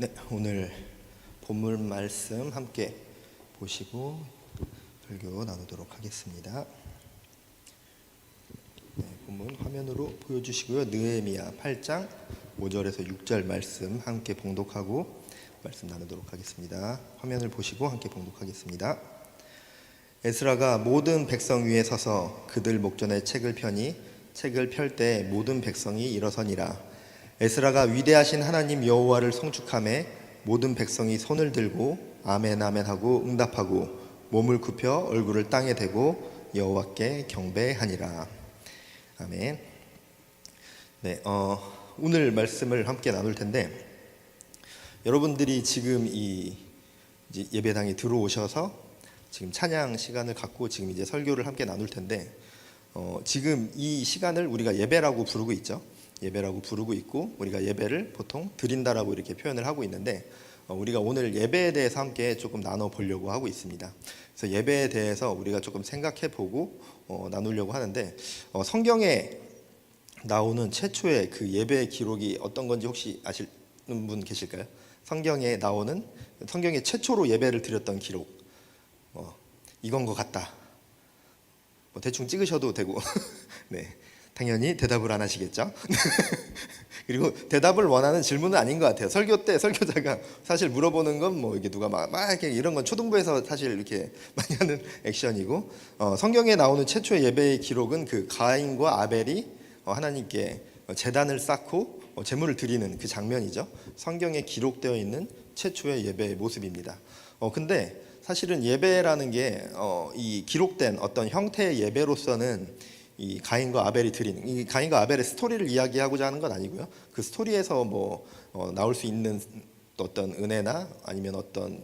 네, 오늘 본문 말씀 함께 보시고 설교 나누도록 하겠습니다. 네, 본문 화면으로 보여주시고요. 느헤미야 8장 5절에서 6절 말씀 함께 봉독하고 말씀 나누도록 하겠습니다. 화면을 보시고 함께 봉독하겠습니다. 에스라가 모든 백성 위에 서서 그들 목전에 책을 펴니 책을 펼 때 모든 백성이 일어서니라. 에스라가 위대하신 하나님 여호와를 송축하매 모든 백성이 손을 들고 아멘 아멘 하고 응답하고 몸을 굽혀 얼굴을 땅에 대고 여호와께 경배하니라. 아멘. 네, 오늘 말씀을 함께 나눌 텐데, 여러분들이 지금 이제 예배당에 들어오셔서 지금 찬양 시간을 갖고 지금 이제 설교를 함께 나눌 텐데, 지금 이 시간을 우리가 예배라고 부르고 있죠. 예배라고 부르고 있고, 우리가 예배를 보통 드린다라고 이렇게 표현을 하고 있는데, 우리가 오늘 예배에 대해서 함께 조금 나눠 보려고 하고 있습니다. 그래서 예배에 대해서 우리가 조금 생각해 보고 나누려고 하는데, 성경에 나오는 최초의 그 예배의 기록이 어떤 건지 혹시 아시는 분 계실까요? 성경에 나오는, 성경에 최초로 예배를 드렸던 기록, 이건 것 같다. 대충 찍으셔도 되고 네, 당연히 대답을 안 하시겠죠? 그리고 대답을 원하는 질문은 아닌 것 같아요. 설교 때 설교자가 사실 물어보는 건 뭐 이게 누가 막 이렇게 이런 건 초등부에서 사실 이렇게 많이 하는 액션이고, 성경에 나오는 최초의 예배의 기록은 그 가인과 아벨이 하나님께 제단을 쌓고 제물을 드리는 그 장면이죠. 성경에 기록되어 있는 최초의 예배의 모습입니다. 근데 사실은 예배라는 게 이 기록된 어떤 형태의 예배로서는 이 가인과 아벨이 드리는, 이 가인과 아벨의 스토리를 이야기하고자 하는 건 아니고요. 그 스토리에서 나올 수 있는 어떤 은혜나 아니면 어떤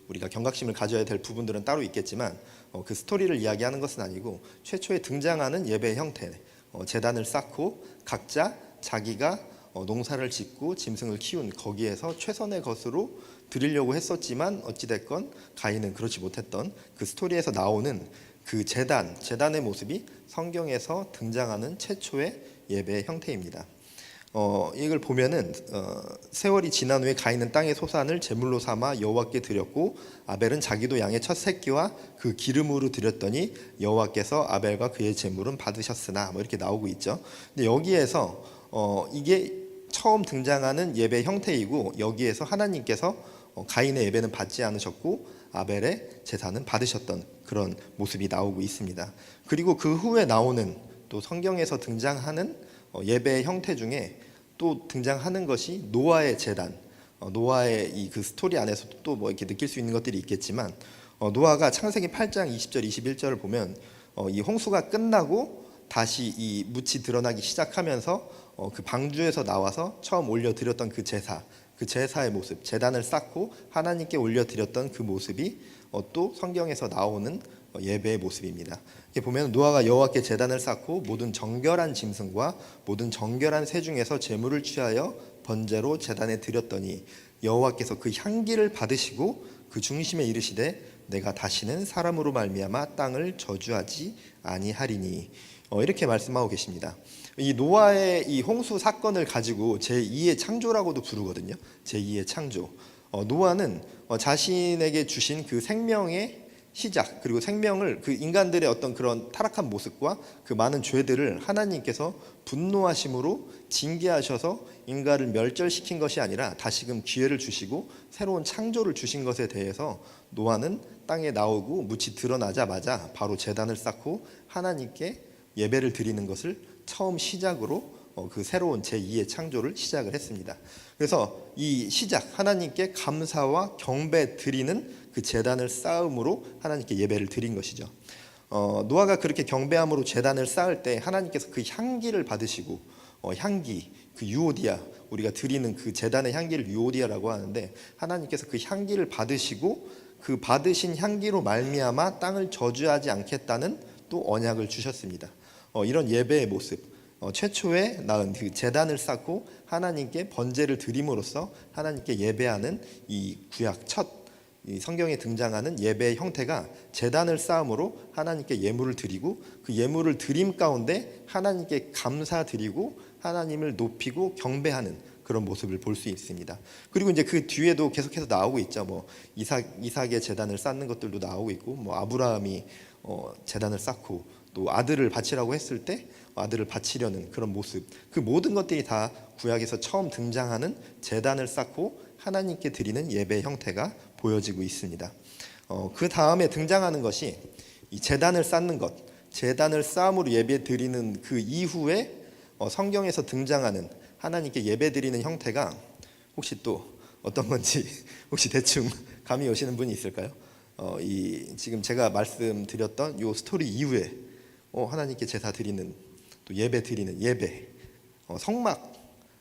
우리가 경각심을 가져야 될 부분들은 따로 있겠지만, 그 스토리를 이야기하는 것은 아니고 최초에 등장하는 예배의 형태, 제단을 쌓고 각자 자기가 농사를 짓고 짐승을 키운 거기에서 최선의 것으로 드리려고 했었지만 어찌됐건 가인은 그렇지 못했던 그 스토리에서 나오는 그 제단의 모습이 성경에서 등장하는 최초의 예배의 형태입니다. 이걸 보면은 세월이 지난 후에 가인은 땅의 소산을 제물로 삼아 여호와께 드렸고 아벨은 자기도 양의 첫 새끼와 그 기름으로 드렸더니 여호와께서 아벨과 그의 제물은 받으셨으나 이렇게 나오고 있죠. 근데 여기에서 이게 처음 등장하는 예배 형태이고, 여기에서 하나님께서 가인의 예배는 받지 않으셨고 아벨의 제사는 받으셨던 그런 모습이 나오고 있습니다. 그리고 그 후에 나오는 또 성경에서 등장하는 예배의 형태 중에 또 등장하는 것이 노아의 제단, 노아의 이 그 스토리 안에서도 또 이렇게 느낄 수 있는 것들이 있겠지만, 노아가 창세기 8장 20절 21절을 보면 이 홍수가 끝나고 다시 이 묻이 드러나기 시작하면서 그 방주에서 나와서 처음 올려드렸던 그 제사의 모습, 제단을 쌓고 하나님께 올려드렸던 그 모습이 또 성경에서 나오는 예배의 모습입니다. 이렇게 보면 노아가 여호와께 제단을 쌓고 모든 정결한 짐승과 모든 정결한 새 중에서 제물을 취하여 번제로 제단에 드렸더니 여호와께서 그 향기를 받으시고 그 중심에 이르시되 내가 다시는 사람으로 말미암아 땅을 저주하지 아니하리니, 이렇게 말씀하고 계십니다. 이 노아의 이 홍수 사건을 가지고 제2의 창조라고도 부르거든요. 제2의 창조. 노아는 자신에게 주신 그 생명의 시작, 그리고 생명을, 그 인간들의 어떤 그런 타락한 모습과 그 많은 죄들을 하나님께서 분노하심으로 징계하셔서 인간을 멸절시킨 것이 아니라 다시금 기회를 주시고 새로운 창조를 주신 것에 대해서 노아는 땅에 나오고 묻이 드러나자마자 바로 제단을 쌓고 하나님께 예배를 드리는 것을 처음 시작으로 그 새로운 제2의 창조를 시작을 했습니다. 그래서 이 시작, 하나님께 감사와 경배 드리는 그 제단을 쌓음으로 하나님께 예배를 드린 것이죠. 노아가 그렇게 경배함으로 제단을 쌓을 때 하나님께서 그 향기를 받으시고, 향기, 그 유오디아, 우리가 드리는 그 제단의 향기를 유오디아라고 하는데, 하나님께서 그 향기를 받으시고 그 받으신 향기로 말미암아 땅을 저주하지 않겠다는 또 언약을 주셨습니다. 이런 예배의 모습, 최초에 낳은 그 제단을 쌓고 하나님께 번제를 드림으로써 하나님께 예배하는 이 구약 이 성경에 등장하는 예배의 형태가 제단을 쌓음으로 하나님께 예물을 드리고, 그 예물을 드림 가운데 하나님께 감사드리고 하나님을 높이고 경배하는 그런 모습을 볼 수 있습니다. 그리고 이제 그 뒤에도 계속해서 나오고 있죠. 뭐 이삭의 제단을 쌓는 것들도 나오고 있고, 뭐 아브라함이 제단을 쌓고 또 아들을 바치라고 했을 때 아들을 바치려는 그런 모습, 그 모든 것들이 다 구약에서 처음 등장하는 제단을 쌓고 하나님께 드리는 예배 형태가 보여지고 있습니다. 그 다음에 등장하는 것이 이 제단을 쌓는 것, 제단을 쌓음으로 예배 드리는 그 이후에 성경에서 등장하는 하나님께 예배 드리는 형태가 혹시 또 어떤 건지 혹시 대충 감이 오시는 분이 있을까요? 지금 제가 말씀드렸던 이 스토리 이후에 하나님께 제사 드리는, 또 예배 드리는 예배, 성막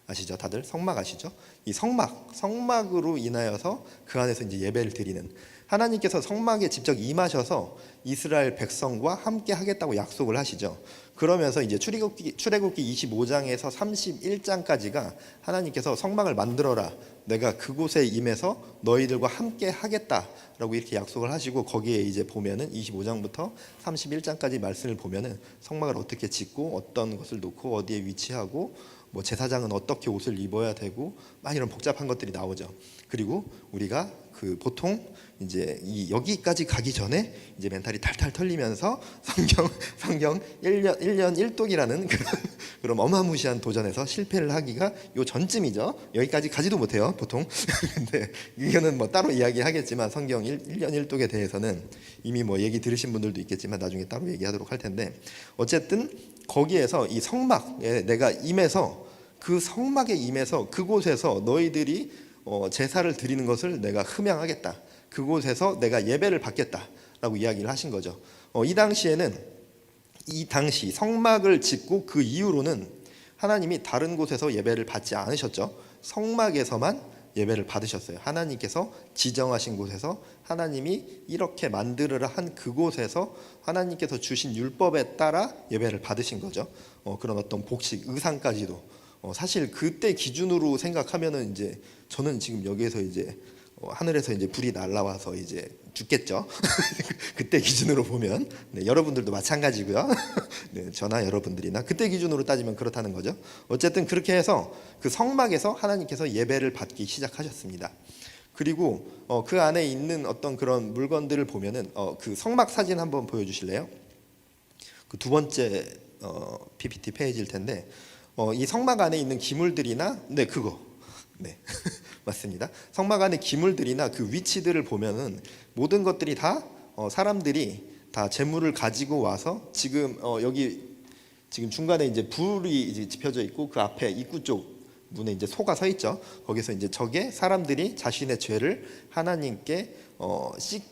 아시죠? 다들 성막 아시죠? 이 성막으로 인하여서 그 안에서 이제 예배를 드리는, 하나님께서 성막에 직접 임하셔서 이스라엘 백성과 함께 하겠다고 약속을 하시죠. 그러면서 이제 출애굽기 25장에서 31장까지가 하나님께서 성막을 만들어라, 내가 그곳에 임해서 너희들과 함께 하겠다라고 이렇게 약속을 하시고, 거기에 이제 보면은 25장부터 31장까지 말씀을 보면은 성막을 어떻게 짓고 어떤 것을 놓고 어디에 위치하고 뭐 제사장은 어떻게 옷을 입어야 되고 막 이런 복잡한 것들이 나오죠. 그리고 우리가 그 보통 이제 여기까지 가기 전에 이제 멘탈이 탈탈 털리면서 성경 1년 1독이라는 그런 어마무시한 도전에서 실패를 하기가 요 전쯤이죠. 여기까지 가지도 못해요 보통. 근데 이거는 뭐 따로 이야기하겠지만 성경 1년 1독에 대해서는 이미 뭐 얘기 들으신 분들도 있겠지만 나중에 따로 얘기하도록 할 텐데, 어쨌든 거기에서 이 성막에 내가 임해서, 그 성막에 임해서 그곳에서 너희들이 제사를 드리는 것을 내가 흠양하겠다, 그곳에서 내가 예배를 받겠다라고 이야기를 하신 거죠. 이 당시 성막을 짓고 그 이후로는 하나님이 다른 곳에서 예배를 받지 않으셨죠. 성막에서만 예배를 받으셨어요. 하나님께서 지정하신 곳에서, 하나님이 이렇게 만들으라 한 그곳에서 하나님께서 주신 율법에 따라 예배를 받으신 거죠. 그런 어떤 복식, 의상까지도 사실 그때 기준으로 생각하면은 이제 저는 지금 여기에서 이제 하늘에서 이제 불이 날라와서 이제 죽겠죠. 그때 기준으로 보면. 네, 여러분들도 마찬가지고요. 네, 저나 여러분들이나 그때 기준으로 따지면 그렇다는 거죠. 어쨌든 그렇게 해서 그 성막에서 하나님께서 예배를 받기 시작하셨습니다. 그리고 그 안에 있는 어떤 그런 물건들을 보면은 그 성막 사진 한번 보여주실래요? 그 두 번째 PPT 페이지일 텐데, 이 성막 안에 있는 기물들이나, 네, 그거, 네. 맞습니다. 성막 안에 기물들이나 그 위치들을 보면은 모든 것들이 다 사람들이 다 재물을 가지고 와서, 지금 여기 지금 중간에 이제 불이 이제 지펴져 있고 그 앞에 입구 쪽 문에 이제 소가 서 있죠. 거기서 이제 저게 사람들이 자신의 죄를 하나님께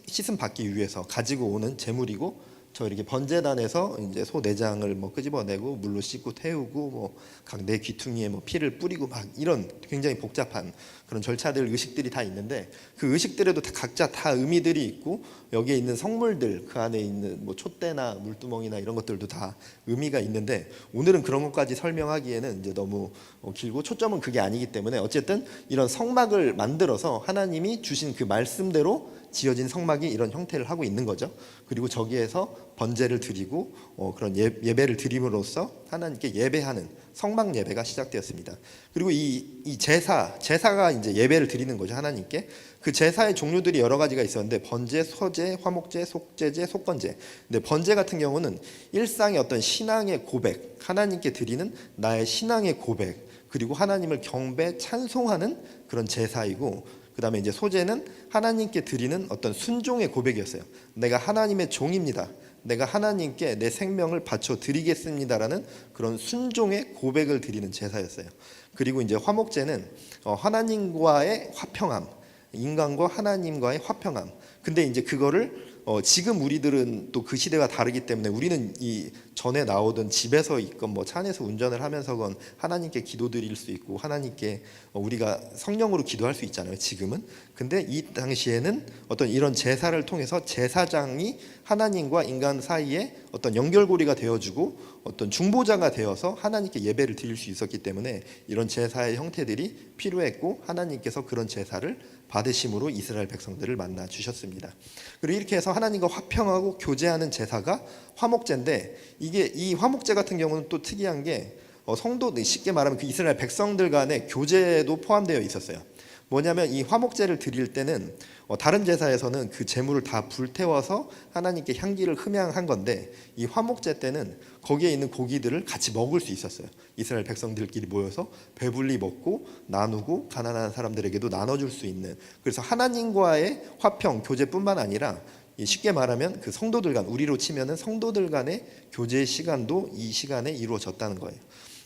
씻음 받기 위해서 가지고 오는 재물이고, 저 이렇게 번제단에서 이제 소 내장을 뭐 끄집어내고 물로 씻고 태우고 뭐 각 내 귀퉁이에 뭐 피를 뿌리고 막 이런 굉장히 복잡한 그런 절차들, 의식들이 다 있는데, 그 의식들에도 각자 다 의미들이 있고, 여기에 있는 성물들, 그 안에 있는 뭐 촛대나 물두멍이나 이런 것들도 다 의미가 있는데, 오늘은 그런 것까지 설명하기에는 이제 너무 길고 초점은 그게 아니기 때문에, 어쨌든 이런 성막을 만들어서 하나님이 주신 그 말씀대로 지어진 성막이 이런 형태를 하고 있는 거죠. 그리고 저기에서 번제를 드리고 그런 예배를 드림으로써 하나님께 예배하는 성막 예배가 시작되었습니다. 그리고 이 제사가 이제 예배를 드리는 거죠, 하나님께. 그 제사의 종류들이 여러 가지가 있었는데, 번제, 서제, 화목제, 속제제, 속건제. 근데 번제 같은 경우는 일상의 어떤 신앙의 고백, 하나님께 드리는 나의 신앙의 고백, 그리고 하나님을 경배, 찬송하는 그런 제사이고, 그 다음에 이제 소제는 하나님께 드리는 어떤 순종의 고백이었어요. 내가 하나님의 종입니다, 내가 하나님께 내 생명을 바쳐 드리겠습니다라는 그런 순종의 고백을 드리는 제사였어요. 그리고 이제 화목제는 하나님과의 화평함, 인간과 하나님과의 화평함. 근데 이제 그거를 지금 우리들은 또 그 시대가 다르기 때문에, 우리는 이 전에 나오던 집에서 있건 뭐 차 안에서 운전을 하면서건 하나님께 기도드릴 수 있고, 하나님께 우리가 성령으로 기도할 수 있잖아요, 지금은. 근데 이 당시에는 어떤 이런 제사를 통해서 제사장이 하나님과 인간 사이에 어떤 연결고리가 되어주고 어떤 중보자가 되어서 하나님께 예배를 드릴 수 있었기 때문에 이런 제사의 형태들이 필요했고, 하나님께서 그런 제사를 받으심으로 이스라엘 백성들을 만나 주셨습니다. 그리고 이렇게 해서 하나님과 화평하고 교제하는 제사가 화목제인데, 이게 이 화목제 같은 경우는 또 특이한 게 성도, 쉽게 말하면 그 이스라엘 백성들 간의 교제도 포함되어 있었어요. 뭐냐면 이 화목제를 드릴 때는 다른 제사에서는 그 제물을 다 불태워서 하나님께 향기를 흠양한 건데, 이 화목제 때는 거기에 있는 고기들을 같이 먹을 수 있었어요. 이스라엘 백성들끼리 모여서 배불리 먹고 나누고 가난한 사람들에게도 나눠줄 수 있는, 그래서 하나님과의 화평, 교제뿐만 아니라 쉽게 말하면 그 성도들 간, 우리로 치면은 성도들 간의 교제 시간도 이 시간에 이루어졌다는 거예요.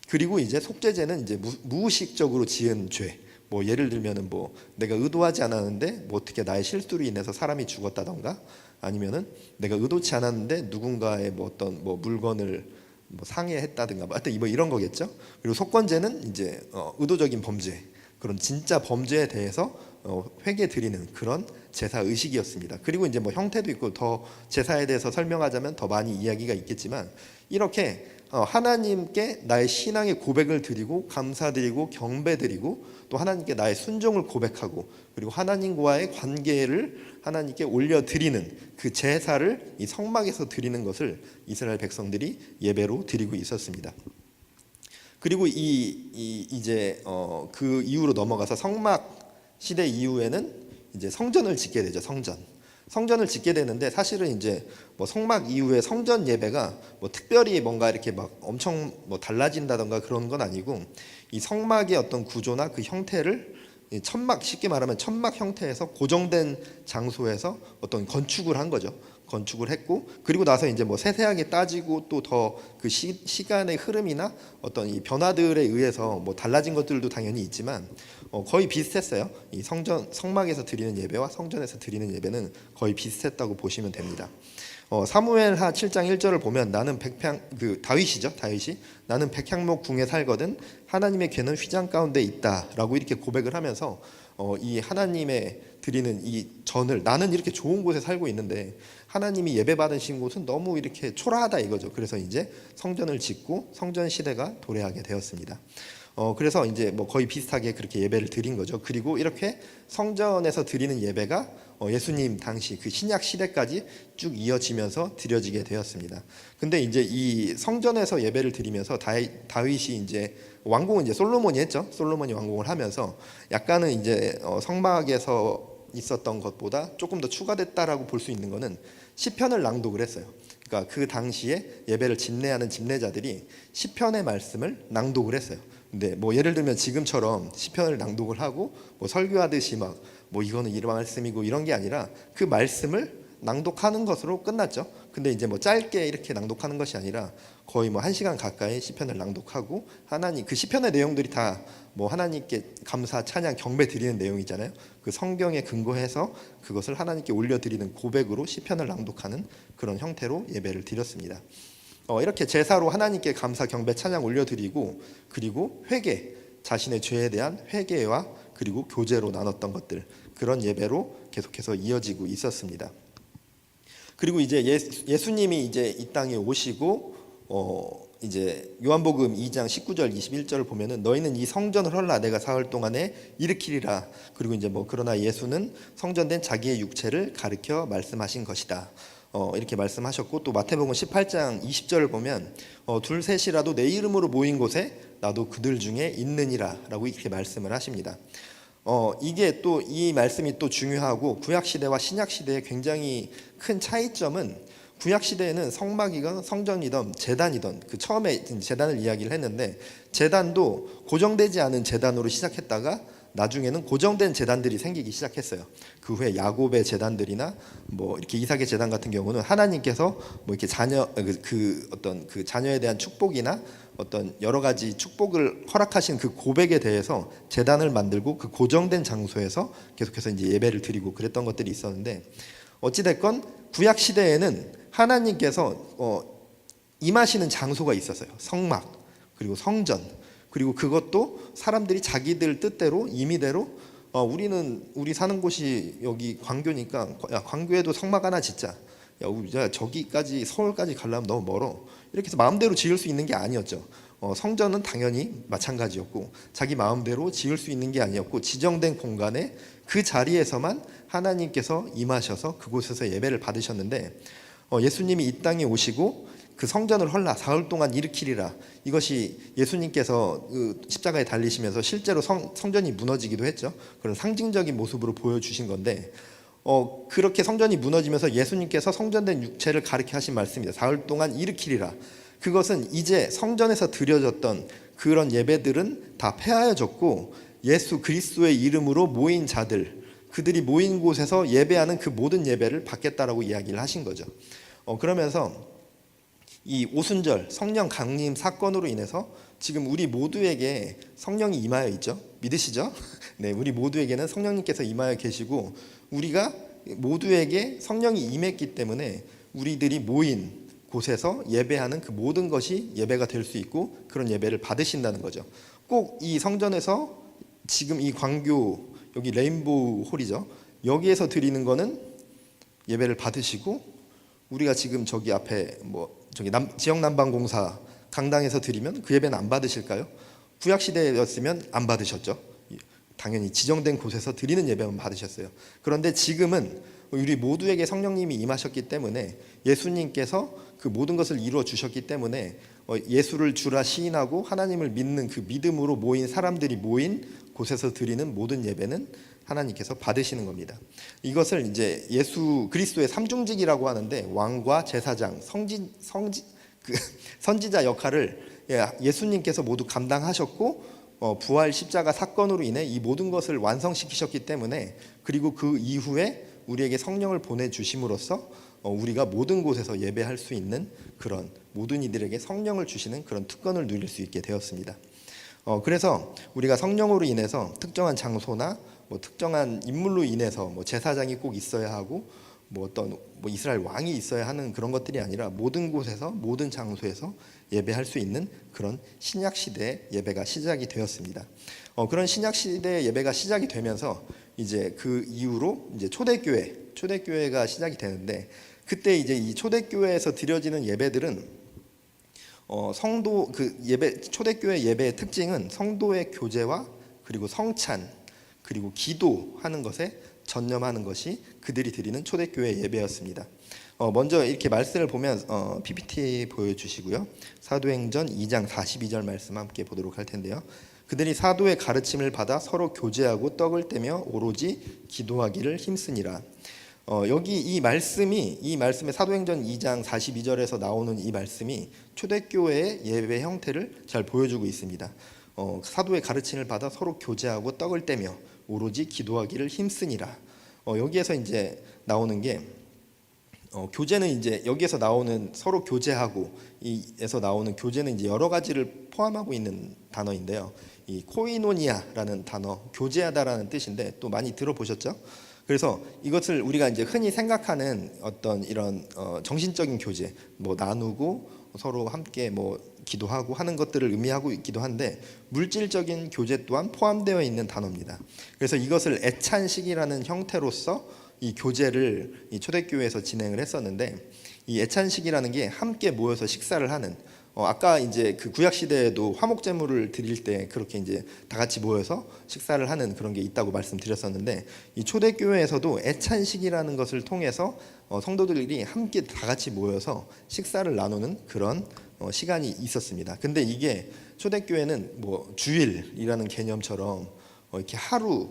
그리고 이제 속죄제는 이제 무의식적으로 지은 죄, 뭐 예를 들면은 뭐 내가 의도하지 않았는데 뭐 어떻게 나의 실수로 인해서 사람이 죽었다던가, 아니면은 내가 의도치 않았는데 누군가의 뭐 어떤 뭐 물건을 뭐 상해했다든가, 하여튼 뭐 이런 거겠죠. 그리고 속건제는 이제 의도적인 범죄, 그런 진짜 범죄에 대해서 회개 드리는 그런 제사 의식이었습니다. 그리고 이제 뭐 형태도 있고, 더 제사에 대해서 설명하자면 더 많이 이야기가 있겠지만, 이렇게 하나님께 나의 신앙의 고백을 드리고 감사드리고 경배드리고, 또 하나님께 나의 순종을 고백하고, 그리고 하나님과의 관계를 하나님께 올려드리는 그 제사를 이 성막에서 드리는 것을 이스라엘 백성들이 예배로 드리고 있었습니다. 그리고 이제 그 이후로 넘어가서 성막 시대 이후에는 이제 성전을 짓게 되죠. 성전을 짓게 되는데, 사실은 이제 뭐 성막 이후에 성전 예배가 뭐 특별히 뭔가 이렇게 막 엄청 뭐 달라진다던가 그런 건 아니고, 이 성막의 어떤 구조나 그 형태를 천막, 쉽게 말하면 천막 형태에서 고정된 장소에서 어떤 건축을 한 거죠. 건축을 했고, 그리고 나서 이제 뭐 세세하게 따지고 또 더 그 시간의 흐름이나 어떤 이 변화들에 의해서 뭐 달라진 것들도 당연히 있지만 거의 비슷했어요. 이 성막에서 드리는 예배와 성전에서 드리는 예배는 거의 비슷했다고 보시면 됩니다. 사무엘하 7장 1절을 보면, 나는 다윗이 나는 백향목 궁에 살거든 하나님의 궤는 휘장 가운데 있다라고 이렇게 고백을 하면서 이 하나님의 드리는 이 전을, 나는 이렇게 좋은 곳에 살고 있는데 하나님이 예배 받으신 곳은 너무 이렇게 초라하다 이거죠. 그래서 이제 성전을 짓고 성전 시대가 도래하게 되었습니다. 그래서 이제 뭐 거의 비슷하게 그렇게 예배를 드린 거죠. 그리고 이렇게 성전에서 드리는 예배가 예수님 당시 그 신약 시대까지 쭉 이어지면서 드려지게 되었습니다. 근데 이제 이 성전에서 예배를 드리면서 다윗이 이제 왕궁은 이제 솔로몬이 했죠. 솔로몬이 왕궁을 하면서 약간은 이제 성막에서 있었던 것보다 조금 더 추가됐다라고 볼 수 있는 거는 시편을 낭독을 했어요. 그러니까 그 당시에 예배를 집례하는 집례자들이 시편의 말씀을 낭독을 했어요. 근데 뭐 예를 들면 지금처럼 시편을 낭독을 하고 뭐 설교하듯이 막 뭐 이거는 이런 말씀이고 이런 게 아니라 그 말씀을 낭독하는 것으로 끝났죠. 근데 이제 뭐 짧게 이렇게 낭독하는 것이 아니라 거의 뭐 1시간 가까이 시편을 낭독하고, 하나님 그 시편의 내용들이 다 뭐 하나님께 감사, 찬양, 경배 드리는 내용이잖아요. 그 성경에 근거해서 그것을 하나님께 올려드리는 고백으로 시편을 낭독하는 그런 형태로 예배를 드렸습니다. 이렇게 제사로 하나님께 감사, 경배, 찬양 올려드리고, 그리고 회개, 자신의 죄에 대한 회개와 그리고 교제로 나눴던 것들, 그런 예배로 계속해서 이어지고 있었습니다. 그리고 이제 예수님이 이제 이 땅에 오시고 이제 요한복음 2장 19절 21절을 보면은, 너희는 이 성전을 헐라 내가 사흘 동안에 일으키리라. 그리고 이제 뭐 그러나 예수는 성전된 자기의 육체를 가리켜 말씀하신 것이다. 이렇게 말씀하셨고, 또 마태복음 18장 20절을 보면 둘 셋이라도 내 이름으로 모인 곳에 나도 그들 중에 있느니라 라고 이렇게 말씀을 하십니다. 이게 또 이 말씀이 또 중요하고, 구약시대와 신약시대의 굉장히 큰 차이점은, 구약시대에는 성막이건 성전이든 제단이든, 그 처음에 제단을 이야기를 했는데, 제단도 고정되지 않은 제단으로 시작했다가 나중에는 고정된 제단들이 생기기 시작했어요. 그 후에 야곱의 제단들이나 뭐 이렇게 이삭의 제단 같은 경우는 하나님께서 뭐 이렇게 어떤 그 자녀에 대한 축복이나 어떤 여러 가지 축복을 허락하신 그 고백에 대해서 제단을 만들고 그 고정된 장소에서 계속해서 이제 예배를 드리고 그랬던 것들이 있었는데, 어찌 됐건 구약 시대에는 하나님께서 임하시는 장소가 있었어요. 성막, 그리고 성전, 그리고 그것도 사람들이 자기들 뜻대로 임의대로 우리 사는 곳이 여기 광교니까, 야, 광교에도 성막 하나 짓자. 야, 저기까지 서울까지 가려면 너무 멀어. 이렇게 해서 마음대로 지을 수 있는 게 아니었죠. 성전은 당연히 마찬가지였고, 자기 마음대로 지을 수 있는 게 아니었고, 지정된 공간에 그 자리에서만 하나님께서 임하셔서 그곳에서 예배를 받으셨는데, 예수님이 이 땅에 오시고 그 성전을 헐라 사흘 동안 일으키리라. 이것이 예수님께서 그 십자가에 달리시면서 실제로 성전이 무너지기도 했죠. 그런 상징적인 모습으로 보여주신 건데 그렇게 성전이 무너지면서 예수님께서 성전된 육체를 가리켜 하신 말씀입니다. 사흘 동안 일으키리라. 그것은 이제 성전에서 드려졌던 그런 예배들은 다 폐하여졌고 예수 그리스도의 이름으로 모인 자들, 그들이 모인 곳에서 예배하는 그 모든 예배를 받겠다라고 이야기를 하신 거죠. 그러면서 이 오순절 성령 강림 사건으로 인해서 지금 우리 모두에게 성령이 임하여 있죠. 믿으시죠? 네, 우리 모두에게는 성령님께서 임하여 계시고 우리가 모두에게 성령이 임했기 때문에 우리들이 모인 곳에서 예배하는 그 모든 것이 예배가 될 수 있고 그런 예배를 받으신다는 거죠. 꼭 이 성전에서 지금 이 광교 여기 레인보우 홀이죠. 여기에서 드리는 거는 예배를 받으시고 우리가 지금 저기 앞에 저기 지역난방공사 강당에서 드리면 그 예배는 안 받으실까요? 구약 시대였으면 안 받으셨죠. 당연히 지정된 곳에서 드리는 예배만 받으셨어요. 그런데 지금은 우리 모두에게 성령님이 임하셨기 때문에 예수님께서 그 모든 것을 이루어 주셨기 때문에 예수를 주라 시인하고 하나님을 믿는 그 믿음으로 모인 사람들이 모인 곳에서 드리는 모든 예배는 하나님께서 받으시는 겁니다. 이것을 이제 예수 그리스도의 삼중직이라고 하는데 왕과 제사장, 선지자 역할을 예수님께서 모두 감당하셨고 부활 십자가 사건으로 인해 이 모든 것을 완성시키셨기 때문에 그리고 그 이후에 우리에게 성령을 보내주심으로써 우리가 모든 곳에서 예배할 수 있는 그런 모든 이들에게 성령을 주시는 그런 특권을 누릴 수 있게 되었습니다. 그래서 우리가 성령으로 인해서 특정한 장소나 특정한 인물로 인해서 제사장이 꼭 있어야 하고 어떤 이스라엘 왕이 있어야 하는 그런 것들이 아니라 모든 곳에서 모든 장소에서 예배할 수 있는 그런 신약 시대의 예배가 시작이 되었습니다. 그런 신약 시대의 예배가 시작이 되면서 이제 그 이후로 이제 초대교회가 시작이 되는데 그때 이제 이 초대교회에서 드려지는 예배들은 성도 그 예배 초대교회 예배의 특징은 성도의 교제와 그리고 성찬 그리고 기도하는 것에 전념하는 것이 그들이 드리는 초대교회 예배였습니다. 먼저 이렇게 말씀을 보면 PPT 보여주시고요. 사도행전 2장 42절 말씀 함께 보도록 할 텐데요. 그들이 사도의 가르침을 받아 서로 교제하고 떡을 떼며 오로지 기도하기를 힘쓰니라. 여기 이 말씀에 사도행전 2장 42절에서 나오는 이 말씀이 초대교회의 예배 형태를 잘 보여주고 있습니다. 사도의 가르침을 받아 서로 교제하고 떡을 떼며 오로지 기도하기를 힘쓰니라. 여기에서 이제 나오는 게 교제는 이제 여기에서 나오는 서로 교제하고 이에서 나오는 교제는 이제 여러 가지를 포함하고 있는 단어인데요. 이 코이노니아라는 단어, 교제하다라는 뜻인데 또 많이 들어보셨죠? 그래서 이것을 우리가 이제 흔히 생각하는 어떤 이런 정신적인 교제, 나누고 서로 함께 기도하고 하는 것들을 의미하고 있기도 한데 물질적인 교제 또한 포함되어 있는 단어입니다. 그래서 이것을 애찬식이라는 형태로서 이 교제를 이 초대교회에서 진행을 했었는데 이 애찬식이라는 게 함께 모여서 식사를 하는 아까 이제 그 구약 시대에도 화목 제물을 드릴 때 그렇게 이제 다 같이 모여서 식사를 하는 그런 게 있다고 말씀드렸었는데 이 초대교회에서도 애찬식이라는 것을 통해서 성도들이 함께 다 같이 모여서 식사를 나누는 그런 시간이 있었습니다. 근데 이게 초대교회는 주일이라는 개념처럼 이렇게 하루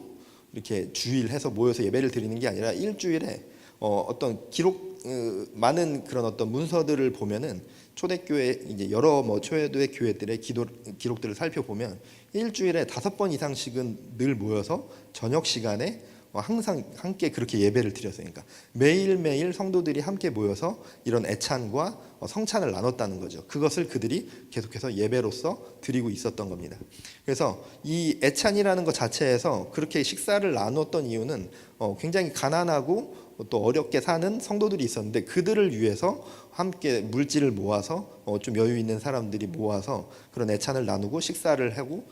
이렇게 주일 해서 모여서 예배를 드리는 게 아니라 일주일에 어떤 많은 그런 어떤 문서들을 보면은 초대교회 이제 여러 초대교회 교회들의 기록들을 살펴보면 일주일에 5번 이상씩은 늘 모여서 저녁 시간에 항상 함께 그렇게 예배를 드렸어요. 그러니까 매일매일 성도들이 함께 모여서 이런 애찬과 성찬을 나눴다는 거죠. 그것을 그들이 계속해서 예배로서 드리고 있었던 겁니다. 그래서 이 애찬이라는 것 자체에서 그렇게 식사를 나눴던 이유는 굉장히 가난하고 또 어렵게 사는 성도들이 있었는데 그들을 위해서 함께 물질을 모아서 좀 여유 있는 사람들이 모아서 그런 애찬을 나누고 식사를 하고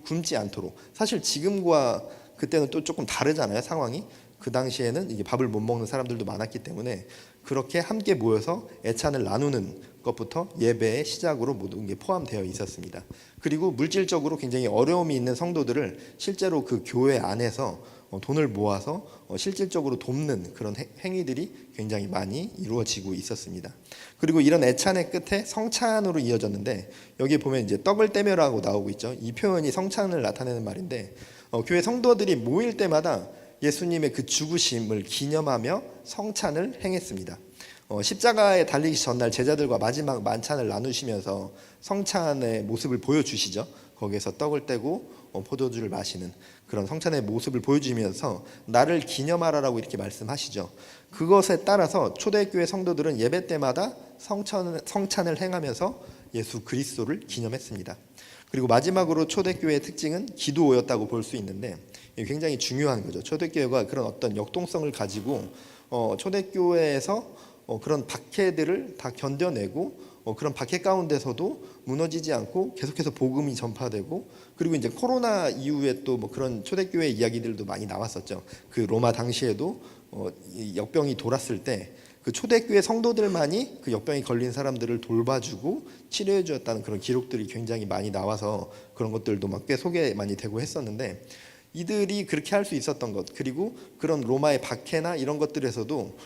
굶지 않도록. 사실 지금과 그때는 또 조금 다르잖아요, 상황이. 그 당시에는 이게 밥을 못 먹는 사람들도 많았기 때문에 그렇게 함께 모여서 애찬을 나누는 것부터 예배의 시작으로 모든 게 포함되어 있었습니다. 그리고 물질적으로 굉장히 어려움이 있는 성도들을 실제로 그 교회 안에서 돈을 모아서 실질적으로 돕는 그런 행위들이 굉장히 많이 이루어지고 있었습니다. 그리고 이런 애찬의 끝에 성찬으로 이어졌는데, 여기 보면 이제 떡을 떼며라고 나오고 있죠. 이 표현이 성찬을 나타내는 말인데, 교회 성도들이 모일 때마다 예수님의 그 죽으심을 기념하며 성찬을 행했습니다. 십자가에 달리기 전날 제자들과 마지막 만찬을 나누시면서 성찬의 모습을 보여주시죠. 거기에서 떡을 떼고 포도주를 마시는 그런 성찬의 모습을 보여주면서 나를 기념하라라고 이렇게 말씀하시죠. 그것에 따라서 초대교회 성도들은 예배 때마다 성찬을 행하면서 예수 그리스도를 기념했습니다. 그리고 마지막으로 초대교회의 특징은 기도였다고 볼 수 있는데, 굉장히 중요한 거죠. 초대교회가 그런 어떤 역동성을 가지고 초대교회에서 그런 박해들을 다 견뎌내고, 그런 박해 가운데서도 무너지지 않고 계속해서 복음이 전파되고, 그리고 이제 코로나 이후에 또 뭐 그런 초대교회 이야기들도 많이 나왔었죠. 그 로마 당시에도 역병이 돌았을 때 그 초대교회 성도들만이 그 역병이 걸린 사람들을 돌봐주고 치료해 주었다는 그런 기록들이 굉장히 많이 나와서 그런 것들도 막 꽤 소개 많이 되고 했었는데, 이들이 그렇게 할 수 있었던 것, 그리고 그런 로마의 박해나 이런 것들에서도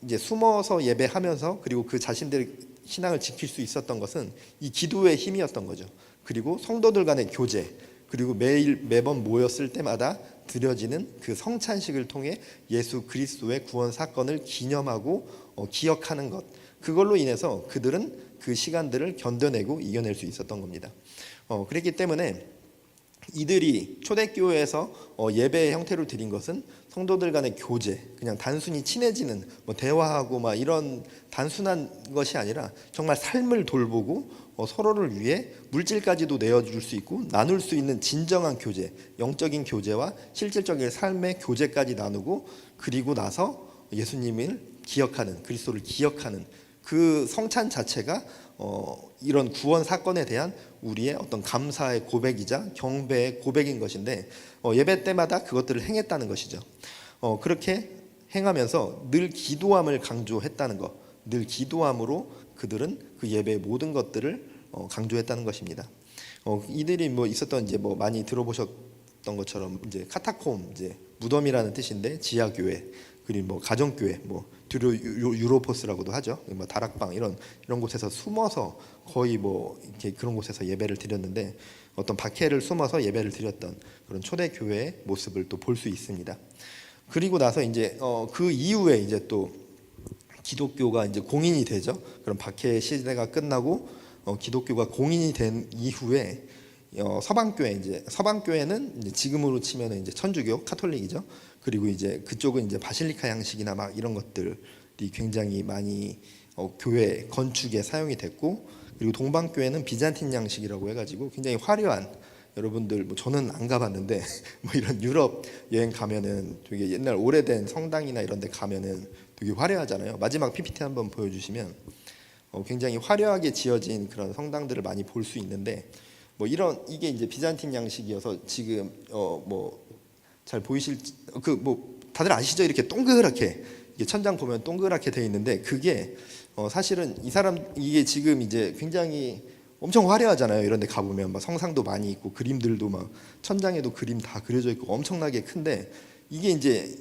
이제 숨어서 예배하면서, 그리고 그 자신들의 신앙을 지킬 수 있었던 것은 이 기도의 힘이었던 거죠. 그리고 성도들 간의 교제, 그리고 매번 모였을 때마다 드려지는 그 성찬식을 통해 예수 그리스도의 구원 사건을 기념하고 기억하는 것, 그걸로 인해서 그들은 그 시간들을 견뎌내고 이겨낼 수 있었던 겁니다. 그렇기 때문에 이들이 초대교회에서 예배의 형태로 드린 것은 성도들 간의 교제, 그냥 단순히 친해지는 대화하고 막 이런 단순한 것이 아니라 정말 삶을 돌보고 서로를 위해 물질까지도 내어줄 수 있고 나눌 수 있는 진정한 교제, 영적인 교제와 실질적인 삶의 교제까지 나누고, 그리고 나서 예수님을 기억하는, 그리스도를 기억하는 그 성찬 자체가 이런 구원 사건에 대한 우리의 어떤 감사의 고백이자 경배의 고백인 것인데, 예배 때마다 그것들을 행했다는 것이죠. 그렇게 행하면서 늘 기도함을 강조했다는 것, 늘 기도함으로 그들은 그 예배의 모든 것들을 강조했다는 것입니다. 이들이 있었던 이제 많이 들어보셨던 것처럼 이제 카타콤, 이제 무덤이라는 뜻인데 지하교회, 그리고 가정교회, 유로포스라고도 하죠. 다락방 이런 곳에서 숨어서 거의 이렇게 그런 곳에서 예배를 드렸는데, 어떤 박해를 숨어서 예배를 드렸던 그런 초대 교회의 모습을 또 볼 수 있습니다. 그리고 나서 이제 그 이후에 이제 또 기독교가 이제 공인이 되죠. 그런 박해 시대가 끝나고 기독교가 공인이 된 이후에 서방교회는 이제 지금으로 치면 이제 천주교, 카톨릭이죠. 그리고 이제 그쪽은 이제 바실리카 양식이나 막 이런 것들이 굉장히 많이 교회 건축에 사용이 됐고, 그리고 동방교회는 비잔틴 양식이라고 해가지고 굉장히 화려한, 여러분들 저는 안 가봤는데 이런 유럽 여행 가면은 되게 옛날 오래된 성당이나 이런 데 가면은 되게 화려하잖아요. 마지막 PPT 한번 보여주시면 굉장히 화려하게 지어진 그런 성당들을 많이 볼 수 있는데, 이게 이제 비잔틴 양식이어서 지금 잘 보이실지 다들 아시죠? 이렇게 동그랗게 이게 천장 보면 동그랗게 돼 있는데, 그게 사실은 이게 지금 이제 굉장히 엄청 화려하잖아요. 이런 데 가보면 막 성상도 많이 있고 그림들도 막 천장에도 그림 다 그려져 있고 엄청나게 큰데, 이게 이제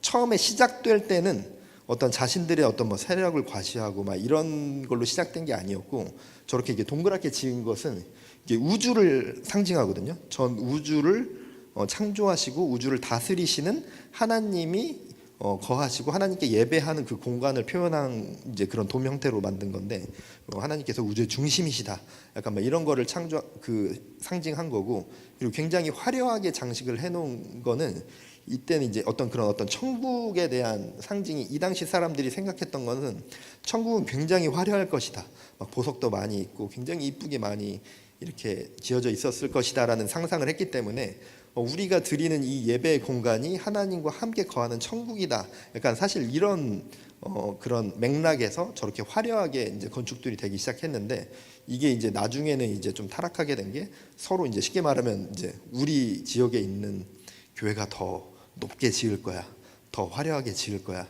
처음에 시작될 때는 어떤 자신들의 어떤 세력을 과시하고 막 이런 걸로 시작된 게 아니었고, 저렇게 이게 동그랗게 지은 것은 이게 우주를 상징하거든요. 전 우주를 창조하시고 우주를 다스리시는 하나님이 거하시고 하나님께 예배하는 그 공간을 표현한 이제 그런 돔 형태로 만든 건데, 하나님께서 우주의 중심이시다, 약간 이런 거를 상징한 거고, 그리고 굉장히 화려하게 장식을 해놓은 거는 이때는 이제 어떤 천국에 대한 상징이, 이 당시 사람들이 생각했던 것은 천국은 굉장히 화려할 것이다, 막 보석도 많이 있고 굉장히 이쁘게 많이 이렇게 지어져 있었을 것이다라는 상상을 했기 때문에 우리가 드리는 이 예배의 공간이 하나님과 함께 거하는 천국이다, 약간 사실 이런 그런 맥락에서 저렇게 화려하게 이제 건축들이 되기 시작했는데, 이게 이제 나중에는 이제 좀 타락하게 된 게, 서로 이제 쉽게 말하면 이제 우리 지역에 있는 교회가 더 높게 지을 거야, 더 화려하게 지을 거야,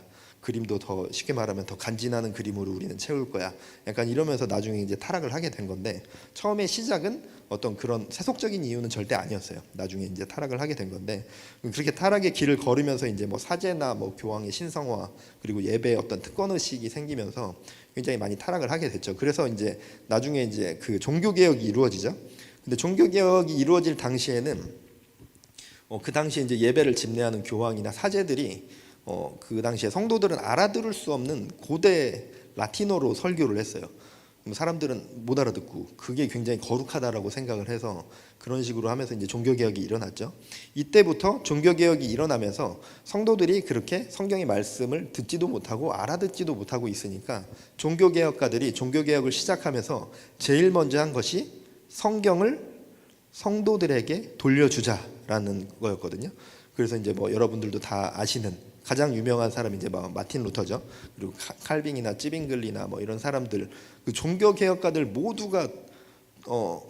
그림도 더 쉽게 말하면 더 간지나는 그림으로 우리는 채울 거야. 약간 이러면서 나중에 이제 타락을 하게 된 건데, 처음에 시작은 어떤 그런 세속적인 이유는 절대 아니었어요. 나중에 이제 타락을 하게 된 건데, 그렇게 타락의 길을 걸으면서 이제 뭐 사제나 뭐 교황의 신성화, 그리고 예배의 어떤 특권 의식이 생기면서 굉장히 많이 타락을 하게 됐죠. 그래서 이제 나중에 이제 그 종교 개혁이 이루어지죠. 근데 종교 개혁이 이루어질 당시에는 그 당시에 이제 예배를 집례하는 교황이나 사제들이 그 당시에 성도들은 알아들을 수 없는 고대 라틴어로 설교를 했어요. 그럼 사람들은 못 알아듣고 그게 굉장히 거룩하다라고 생각을 해서 그런 식으로 하면서 이제 종교개혁이 일어났죠. 이때부터 종교개혁이 일어나면서 성도들이 그렇게 성경의 말씀을 듣지도 못하고 알아듣지도 못하고 있으니까 종교개혁가들이 종교개혁을 시작하면서 제일 먼저 한 것이 성경을 성도들에게 돌려주자라는 거였거든요. 그래서 이제 뭐 여러분들도 다 아시는 가장 유명한 사람이 이제 마틴 루터죠. 그리고 칼빙이나 찌빙글리나 뭐 이런 사람들, 그 종교 개혁가들 모두가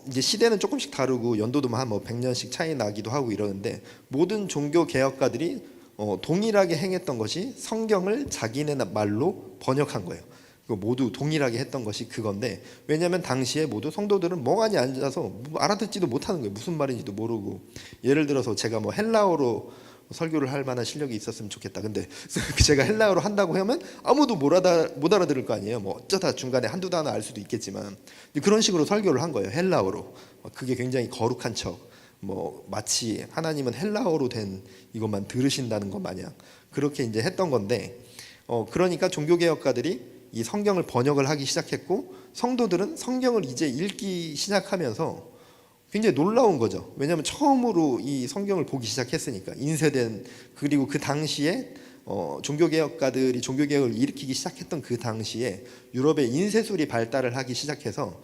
이제 시대는 조금씩 다르고 연도도 한 뭐 100년씩 차이 나기도 하고 이러는데, 모든 종교 개혁가들이 동일하게 행했던 것이 성경을 자기네 말로 번역한 거예요. 모두 동일하게 했던 것이 그건데, 왜냐하면 당시에 모두 성도들은 멍하니 앉아서 알아듣지도 못하는 거예요. 무슨 말인지도 모르고. 예를 들어서 제가 뭐 헬라어로 설교를 할 만한 실력이 있었으면 좋겠다. 근데 제가 헬라어로 한다고 하면 아무도 못 알아들을 거 아니에요. 뭐 어쩌다 중간에 한두 단어 알 수도 있겠지만, 그런 식으로 설교를 한 거예요. 헬라어로. 그게 굉장히 거룩한 척, 뭐 마치 하나님은 헬라어로 된 이것만 들으신다는 것 마냥 그렇게 이제 했던 건데, 그러니까 종교개혁가들이 이 성경을 번역을 하기 시작했고, 성도들은 성경을 이제 읽기 시작하면서 굉장히 놀라운 거죠. 왜냐하면 처음으로 이 성경을 보기 시작했으니까, 인쇄된, 그리고 그 당시에 종교개혁가들이 종교개혁을 일으키기 시작했던 그 당시에 유럽의 인쇄술이 발달을 하기 시작해서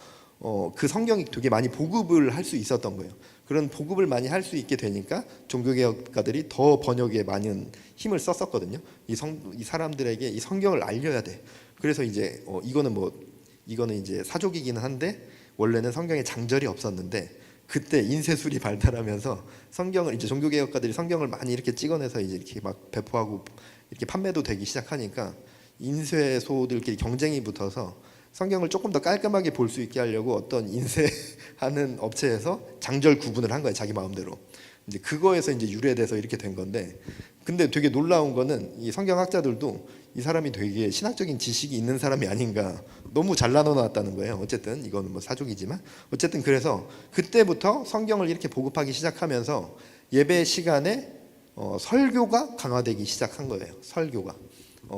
그 성경이 되게 많이 보급을 할 수 있었던 거예요. 그런 보급을 많이 할 수 있게 되니까 종교개혁가들이 더 번역에 많은 힘을 썼었거든요. 이 사람들에게 이 성경을 알려야 돼. 그래서 이제 이거는 이제 사족이기는 한데, 원래는 성경에 장절이 없었는데 그때 인쇄술이 발달하면서 성경을 이제 종교개혁가들이 성경을 많이 이렇게 찍어내서 이제 이렇게 막 배포하고 이렇게 판매도 되기 시작하니까 인쇄소들끼리 경쟁이 붙어서 성경을 조금 더 깔끔하게 볼 수 있게 하려고 어떤 인쇄하는 업체에서 장절 구분을 한 거예요. 자기 마음대로. 이제 그거에서 이제 유래돼서 이렇게 된 건데, 근데 되게 놀라운 거는 이 성경학자들도 이 사람이 되게 신학적인 지식이 있는 사람이 아닌가, 너무 잘 나눠놨다는 거예요. 어쨌든 이거는 뭐 사족이지만, 어쨌든 그래서 그때부터 성경을 이렇게 보급하기 시작하면서 예배 시간에 설교가 강화되기 시작한 거예요. 설교가.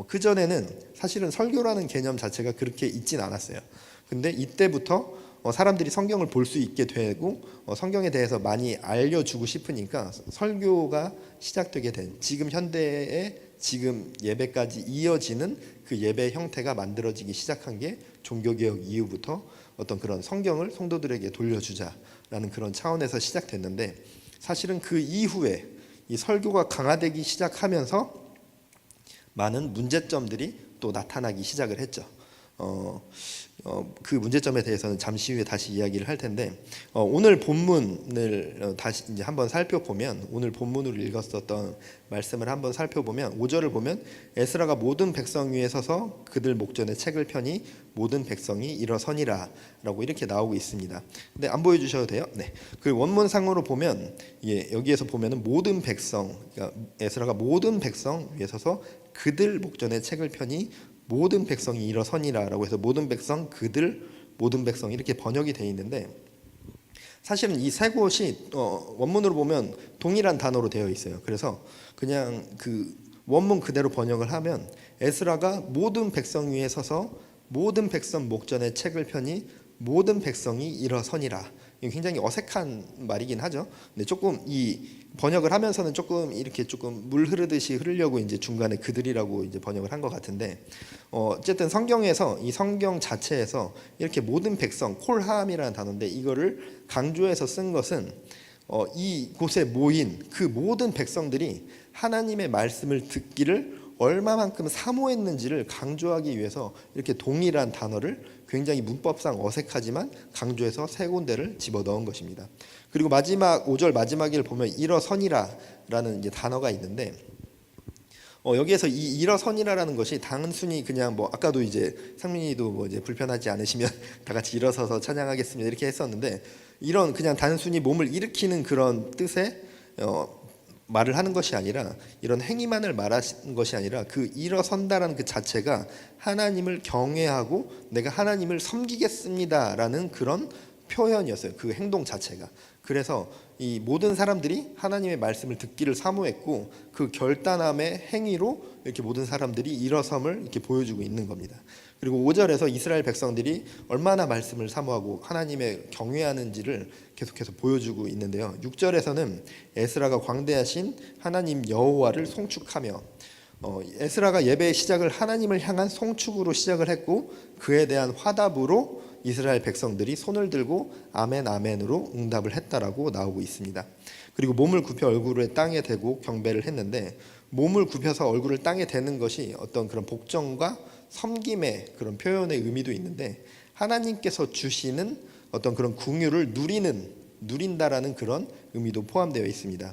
그전에는 사실은 설교라는 개념 자체가 그렇게 있진 않았어요. 근데 이때부터 사람들이 성경을 볼 수 있게 되고 성경에 대해서 많이 알려주고 싶으니까 설교가 시작되게 된, 지금 현대의 지금 예배까지 이어지는 그 예배 형태가 만들어지기 시작한 게 종교개혁 이후부터 어떤 그런 성경을 성도들에게 돌려주자라는 그런 차원에서 시작됐는데, 사실은 그 이후에 이 설교가 강화되기 시작하면서 많은 문제점들이 또 나타나기 시작을 했죠. 그 문제점에 대해서는 잠시 후에 다시 이야기를 할 텐데, 오늘 본문을 다시 이제 한번 살펴보면, 오늘 본문으로 읽었었던 말씀을 한번 살펴보면 5절을 보면, 에스라가 모든 백성 위에 서서 그들 목전에 책을 펴니 모든 백성이 일어서니라 라고 이렇게 나오고 있습니다. 근데 안 보여주셔도 돼요. 네. 그 원문상으로 보면 여기에서 보면은 모든 백성, 그러니까 에스라가 모든 백성 위에 서서 그들 목전에 책을 펴니 모든 백성이 일어서니라라고 해서 모든 백성, 그들, 모든 백성 이렇게 번역이 되어 있는데, 사실은 이 세 곳이 원문으로 보면 동일한 단어로 되어 있어요. 그래서 그냥 그 원문 그대로 번역을 하면, 에스라가 모든 백성 위에 서서 모든 백성 목전에 책을 펴니 모든 백성이 일어서니라. 굉장히 어색한 말이긴 하죠. 근데 조금 이 번역을 하면서는 조금 이렇게 조금 물 흐르듯이 흐르려고 이제 중간에 그들이라고 이제 번역을 한 것 같은데, 어쨌든 성경에서, 이 성경 자체에서 이렇게 모든 백성, 콜함이라는 단어인데, 이거를 강조해서 쓴 것은 이 곳에 모인 그 모든 백성들이 하나님의 말씀을 듣기를 얼마만큼 사모했는지를 강조하기 위해서 이렇게 동일한 단어를 굉장히 문법상 어색하지만 강조해서 세 군데를 집어넣은 것입니다. 그리고 마지막 5절 마지막을 보면 일어서니라 라는 이제 단어가 있는데, 여기에서 이 일어서니라라는 것이 단순히 그냥 뭐 아까도 이제 상민이도 뭐 이제 불편하지 않으시면 다 같이 일어서서 찬양하겠습니다 이렇게 했었는데, 이런 그냥 단순히 몸을 일으키는 그런 뜻의 말을 하는 것이 아니라, 이런 행위만을 말하는 것이 아니라 그 일어선다라는 그 자체가 하나님을 경외하고 내가 하나님을 섬기겠습니다라는 그런 표현이었어요. 그 행동 자체가. 그래서 이 모든 사람들이 하나님의 말씀을 듣기를 사모했고, 그 결단함의 행위로 이렇게 모든 사람들이 일어섬을 이렇게 보여주고 있는 겁니다. 그리고 5절에서 이스라엘 백성들이 얼마나 말씀을 사모하고 하나님의 경외하는지를 계속해서 보여주고 있는데요. 6절에서는 에스라가 광대하신 하나님 여호와를 송축하며, 에스라가 예배의 시작을 하나님을 향한 송축으로 시작을 했고, 그에 대한 화답으로 이스라엘 백성들이 손을 들고 아멘 아멘으로 응답을 했다라고 나오고 있습니다. 그리고 몸을 굽혀 얼굴을 땅에 대고 경배를 했는데, 몸을 굽혀서 얼굴을 땅에 대는 것이 어떤 그런 복종과 섬김의 그런 표현의 의미도 있는데, 하나님께서 주시는 어떤 그런 궁유를 누린다라는 그런 의미도 포함되어 있습니다.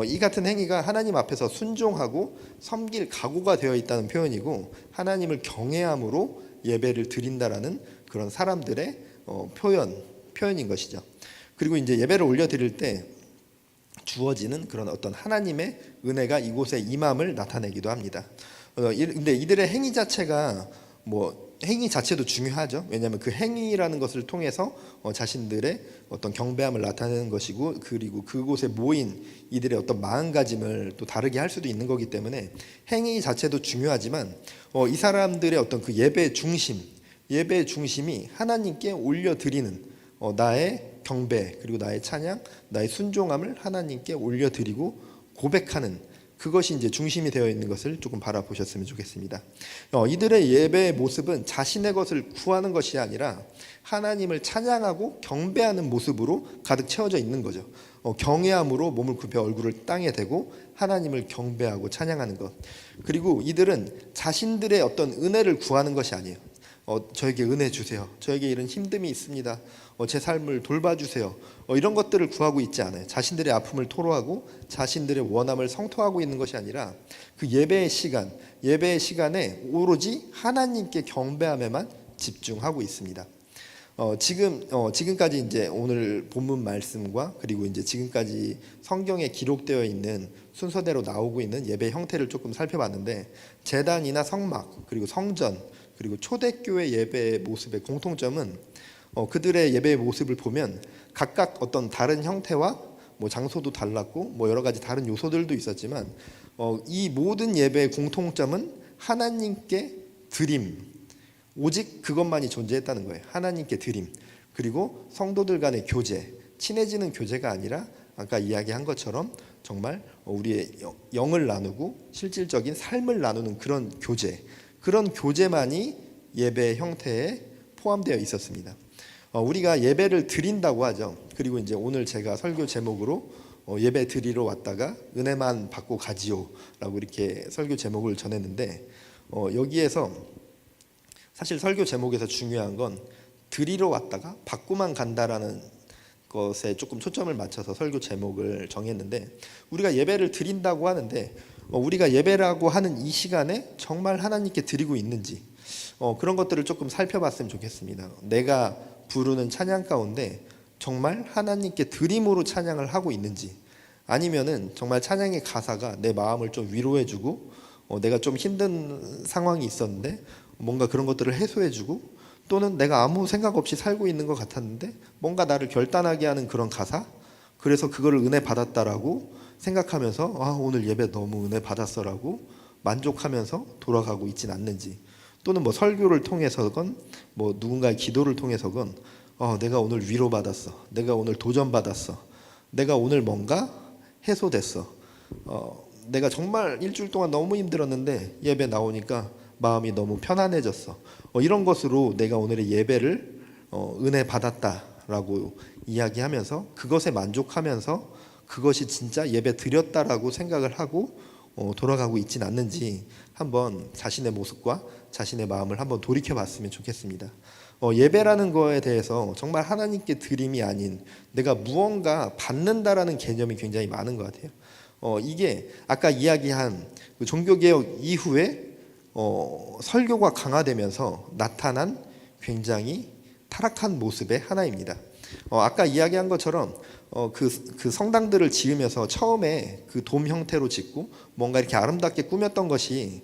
이 같은 행위가 하나님 앞에서 순종하고 섬길 각오가 되어 있다는 표현이고, 하나님을 경외함으로 예배를 드린다라는 그런 사람들의 표현인 것이죠. 그리고 이제 예배를 올려드릴 때 주어지는 그런 어떤 하나님의 은혜가 이곳에 임함을 나타내기도 합니다. 근데 이들의 행위 자체가 행위 자체도 중요하죠. 왜냐하면 그 행위라는 것을 통해서 자신들의 어떤 경배함을 나타내는 것이고, 그리고 그곳에 모인 이들의 어떤 마음가짐을 또 다르게 할 수도 있는 거기 때문에 행위 자체도 중요하지만, 이 사람들의 어떤 그 예배의 중심이 하나님께 올려드리는 나의 경배, 그리고 나의 찬양, 나의 순종함을 하나님께 올려드리고 고백하는, 그것이 이제 중심이 되어 있는 것을 조금 바라보셨으면 좋겠습니다. 이들의 예배의 모습은 자신의 것을 구하는 것이 아니라 하나님을 찬양하고 경배하는 모습으로 가득 채워져 있는 거죠. 경외함으로 몸을 굽혀 얼굴을 땅에 대고 하나님을 경배하고 찬양하는 것. 그리고 이들은 자신들의 어떤 은혜를 구하는 것이 아니에요. 저에게 은혜 주세요. 저에게 이런 힘듦이 있습니다. 제 삶을 돌봐주세요. 이런 것들을 구하고 있지 않아요. 자신들의 아픔을 토로하고 자신들의 원함을 성토하고 있는 것이 아니라, 그 예배의 시간에 오로지 하나님께 경배함에만 집중하고 있습니다. 지금까지 이제 오늘 본문 말씀과 그리고 이제 지금까지 성경에 기록되어 있는 순서대로 나오고 있는 예배 형태를 조금 살펴봤는데, 제단이나 성막, 그리고 성전, 그리고 초대교회 예배의 모습의 공통점은, 그들의 예배의 모습을 보면 각각 어떤 다른 형태와 장소도 달랐고 여러 가지 다른 요소들도 있었지만, 이 모든 예배의 공통점은 하나님께 드림, 오직 그것만이 존재했다는 거예요. 하나님께 드림, 그리고 성도들 간의 교제, 친해지는 교제가 아니라 아까 이야기한 것처럼 정말 우리의 영을 나누고 실질적인 삶을 나누는 그런 교제만이 예배의 형태에 포함되어 있었습니다. 우리가 예배를 드린다고 하죠. 그리고 이제 오늘 제가 설교 제목으로 예배 드리러 왔다가 은혜만 받고 가지요라고 이렇게 설교 제목을 전했는데, 여기에서 사실 설교 제목에서 중요한 건 드리러 왔다가 받고만 간다라는 것에 조금 초점을 맞춰서 설교 제목을 정했는데, 우리가 예배를 드린다고 하는데 우리가 예배라고 하는 이 시간에 정말 하나님께 드리고 있는지, 그런 것들을 조금 살펴봤으면 좋겠습니다. 내가 부르는 찬양 가운데 정말 하나님께 드림으로 찬양을 하고 있는지, 아니면은 정말 찬양의 가사가 내 마음을 좀 위로해주고, 내가 좀 힘든 상황이 있었는데 뭔가 그런 것들을 해소해주고, 또는 내가 아무 생각 없이 살고 있는 것 같았는데 뭔가 나를 결단하게 하는 그런 가사, 그래서 그거를 은혜 받았다라고 생각하면서 오늘 예배 너무 은혜 받았어라고 만족하면서 돌아가고 있진 않는지, 또는 설교를 통해서건 누군가의 기도를 통해서건 내가 오늘 위로받았어, 내가 오늘 도전받았어, 내가 오늘 뭔가 해소됐어, 내가 정말 일주일 동안 너무 힘들었는데 예배 나오니까 마음이 너무 편안해졌어, 이런 것으로 내가 오늘의 예배를 은혜 받았다라고 이야기하면서 그것에 만족하면서 그것이 진짜 예배 드렸다라고 생각을 하고 돌아가고 있진 않는지 한번 자신의 모습과 자신의 마음을 한번 돌이켜 봤으면 좋겠습니다. 예배라는 거에 대해서 정말 하나님께 드림이 아닌 내가 무언가 받는다라는 개념이 굉장히 많은 것 같아요. 이게 아까 이야기한 그 종교개혁 이후에 설교가 강화되면서 나타난 굉장히 타락한 모습의 하나입니다. 아까 이야기한 것처럼 그 성당들을 지으면서 처음에 그 돔 형태로 짓고 뭔가 이렇게 아름답게 꾸몄던 것이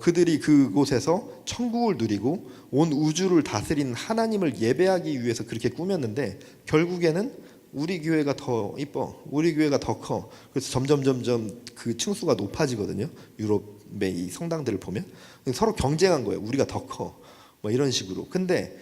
그들이 그곳에서 천국을 누리고 온 우주를 다스리는 하나님을 예배하기 위해서 그렇게 꾸몄는데 결국에는 우리 교회가 더 이뻐, 우리 교회가 더 커. 그래서 점점 그 층수가 높아지거든요. 유럽의 이 성당들을 보면 서로 경쟁한 거예요. 우리가 더 커, 뭐 이런 식으로. 근데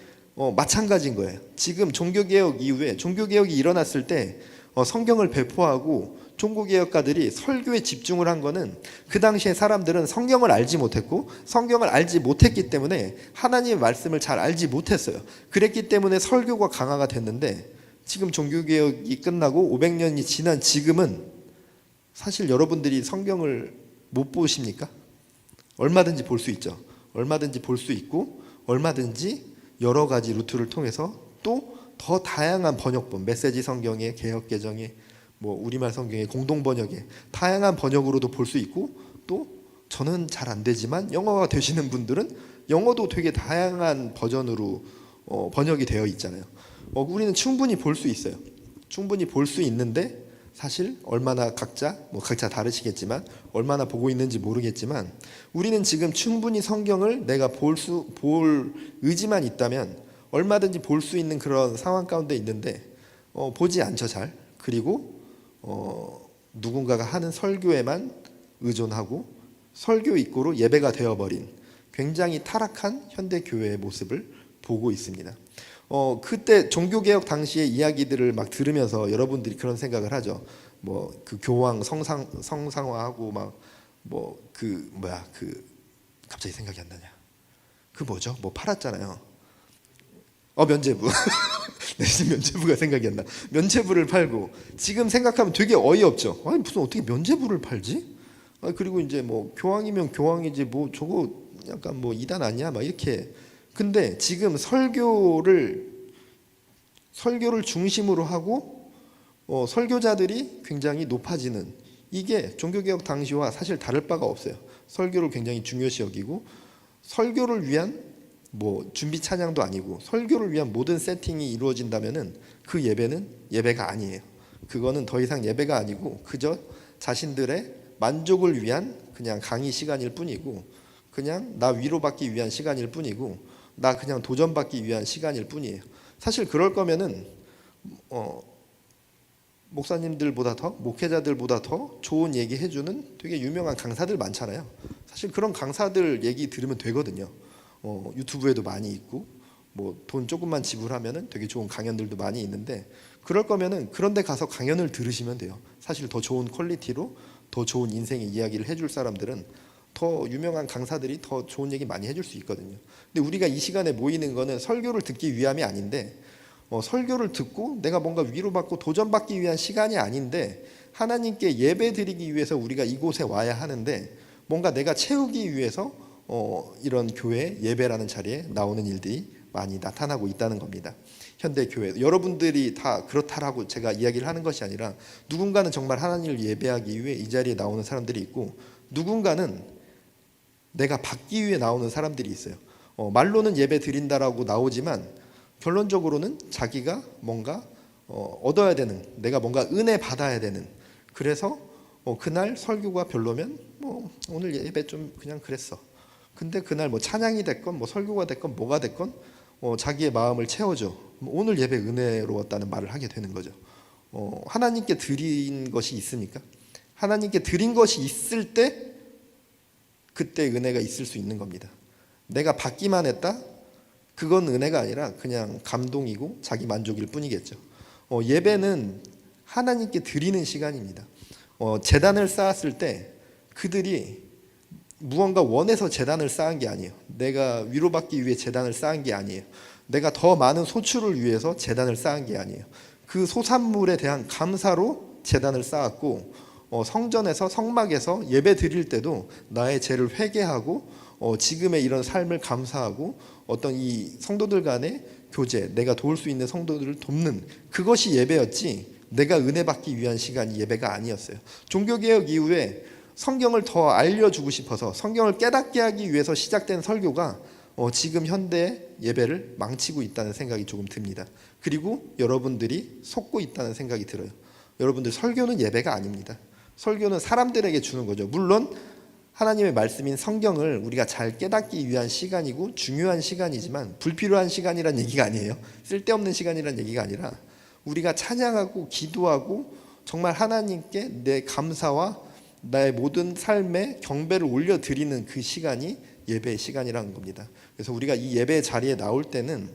마찬가지인 거예요. 지금 종교개혁 이후에 종교개혁이 일어났을 때 성경을 배포하고 종교개혁가들이 설교에 집중을 한 거는 그 당시에 사람들은 성경을 알지 못했고 성경을 알지 못했기 때문에 하나님의 말씀을 잘 알지 못했어요. 그랬기 때문에 설교가 강화가 됐는데 지금 종교개혁이 끝나고 500년이 지난 지금은 사실 여러분들이 성경을 못 보십니까? 얼마든지 볼 수 있죠. 얼마든지 볼 수 있고 얼마든지 여러 가지 루트를 통해서 또 더 다양한 번역본, 메시지 성경의 개혁개정의 뭐 우리말 성경의 공동 번역의 다양한 번역으로도 볼 수 있고 또 저는 잘 안 되지만 영어가 되시는 분들은 영어도 되게 다양한 버전으로 번역이 되어 있잖아요. 우리는 충분히 볼 수 있어요. 충분히 볼 수 있는데 사실 얼마나 각자 다르시겠지만 얼마나 보고 있는지 모르겠지만 우리는 지금 충분히 성경을 내가 볼 의지만 있다면 얼마든지 볼 수 있는 그런 상황 가운데 있는데 보지 않죠 잘. 그리고 누군가가 하는 설교에만 의존하고 설교 입구로 예배가 되어버린 굉장히 타락한 현대 교회의 모습을 보고 있습니다. 그때 종교개혁 당시의 이야기들을 막 들으면서 여러분들이 그런 생각을 하죠. 뭐 그 교황 성상화하고 막 뭐 그 갑자기 생각이 안 나냐. 그 뭐죠? 뭐 팔았잖아요. 면죄부. 네, 지금 면죄부가 생각이 안 나. 면죄부를 팔고 지금 생각하면 되게 어이없죠. 아니 무슨 어떻게 면죄부를 팔지? 그리고 이제 뭐 교황이면 교황이지 뭐 저거 약간 뭐 이단 아니야? 막 이렇게. 근데 지금 설교를 중심으로 하고 설교자들이 굉장히 높아지는 이게 종교개혁 당시와 사실 다를 바가 없어요. 설교를 굉장히 중요시 여기고 설교를 위한 뭐 준비 찬양도 아니고 설교를 위한 모든 세팅이 이루어진다면은 그 예배는 예배가 아니에요. 그거는 더 이상 예배가 아니고 그저 자신들의 만족을 위한 그냥 강의 시간일 뿐이고 그냥 나 위로받기 위한 시간일 뿐이고 나 그냥 도전받기 위한 시간일 뿐이에요. 사실 그럴 거면은 목사님들보다 더 목회자들보다 더 좋은 얘기 해주는 되게 유명한 강사들 많잖아요. 사실 그런 강사들 얘기 들으면 되거든요. 유튜브에도 많이 있고 뭐 돈 조금만 지불하면은 되게 좋은 강연들도 많이 있는데 그럴 거면은 그런데 가서 강연을 들으시면 돼요. 사실 더 좋은 퀄리티로 더 좋은 인생의 이야기를 해줄 사람들은 더 유명한 강사들이 더 좋은 얘기 많이 해줄 수 있거든요. 근데 우리가 이 시간에 모이는 거는 설교를 듣기 위함이 아닌데 설교를 듣고 내가 뭔가 위로받고 도전받기 위한 시간이 아닌데 하나님께 예배 드리기 위해서 우리가 이곳에 와야 하는데 뭔가 내가 채우기 위해서 이런 교회 예배라는 자리에 나오는 일들이 많이 나타나고 있다는 겁니다. 현대 교회 여러분들이 다 그렇다라고 제가 이야기를 하는 것이 아니라 누군가는 정말 하나님을 예배하기 위해 이 자리에 나오는 사람들이 있고 누군가는 내가 받기 위해 나오는 사람들이 있어요. 말로는 예배 드린다라고 나오지만 결론적으로는 자기가 뭔가 얻어야 되는 내가 뭔가 은혜 받아야 되는 그래서 그날 설교가 별로면 뭐 오늘 예배 좀 그냥 그랬어. 근데 그날 뭐 찬양이 됐건 뭐 설교가 됐건 뭐가 됐건 자기의 마음을 채워줘. 오늘 예배 은혜로웠다는 말을 하게 되는 거죠. 하나님께 드린 것이 있습니까? 하나님께 드린 것이 있을 때 그때 은혜가 있을 수 있는 겁니다. 내가 받기만 했다? 그건 은혜가 아니라 그냥 감동이고 자기 만족일 뿐이겠죠. 예배는 하나님께 드리는 시간입니다. 제단을 쌓았을 때 그들이 무언가 원해서 제단을 쌓은 게 아니에요. 내가 위로받기 위해 제단을 쌓은 게 아니에요. 내가 더 많은 소출을 위해서 제단을 쌓은 게 아니에요. 그 소산물에 대한 감사로 제단을 쌓았고 성전에서 성막에서 예배 드릴 때도 나의 죄를 회개하고 지금의 이런 삶을 감사하고 어떤 이 성도들 간의 교제 내가 도울 수 있는 성도들을 돕는 그것이 예배였지 내가 은혜 받기 위한 시간이 예배가 아니었어요. 종교개혁 이후에 성경을 더 알려주고 싶어서 성경을 깨닫게 하기 위해서 시작된 설교가 지금 현대 예배를 망치고 있다는 생각이 조금 듭니다. 그리고 여러분들이 속고 있다는 생각이 들어요. 여러분들, 설교는 예배가 아닙니다. 설교는 사람들에게 주는 거죠. 물론 하나님의 말씀인 성경을 우리가 잘 깨닫기 위한 시간이고 중요한 시간이지만 불필요한 시간이란 얘기가 아니에요. 쓸데없는 시간이란 얘기가 아니라 우리가 찬양하고 기도하고 정말 하나님께 내 감사와 나의 모든 삶의 경배를 올려드리는 그 시간이 예배의 시간이라는 겁니다. 그래서 우리가 이 예배 자리에 나올 때는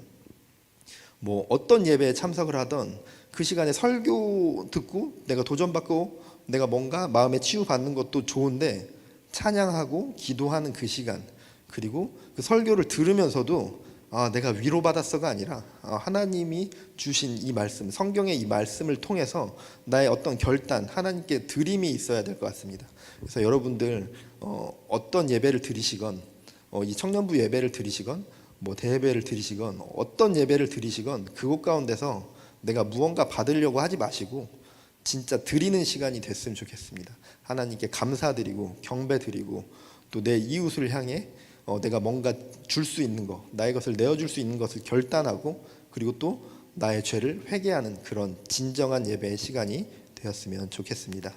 뭐 어떤 예배에 참석을 하던 그 시간에 설교 듣고 내가 도전받고 내가 뭔가 마음에 치유받는 것도 좋은데, 찬양하고 기도하는 그 시간, 그리고 그 설교를 들으면서도 내가 위로받았어가 아니라 하나님이 주신 이 말씀, 성경의 이 말씀을 통해서 나의 어떤 결단, 하나님께 드림이 있어야 될 것 같습니다. 그래서 여러분들 어떤 예배를 드리시건, 이 청년부 예배를 드리시건 뭐 대예배를 드리시건 어떤 예배를 드리시건 그곳 가운데서 내가 무언가 받으려고 하지 마시고 진짜 드리는 시간이 됐으면 좋겠습니다. 하나님께 감사드리고 경배드리고 또 내 이웃을 향해 내가 뭔가 줄 수 있는 것, 나의 것을 내어줄 수 있는 것을 결단하고, 그리고 또 나의 죄를 회개하는 그런 진정한 예배의 시간이 되었으면 좋겠습니다.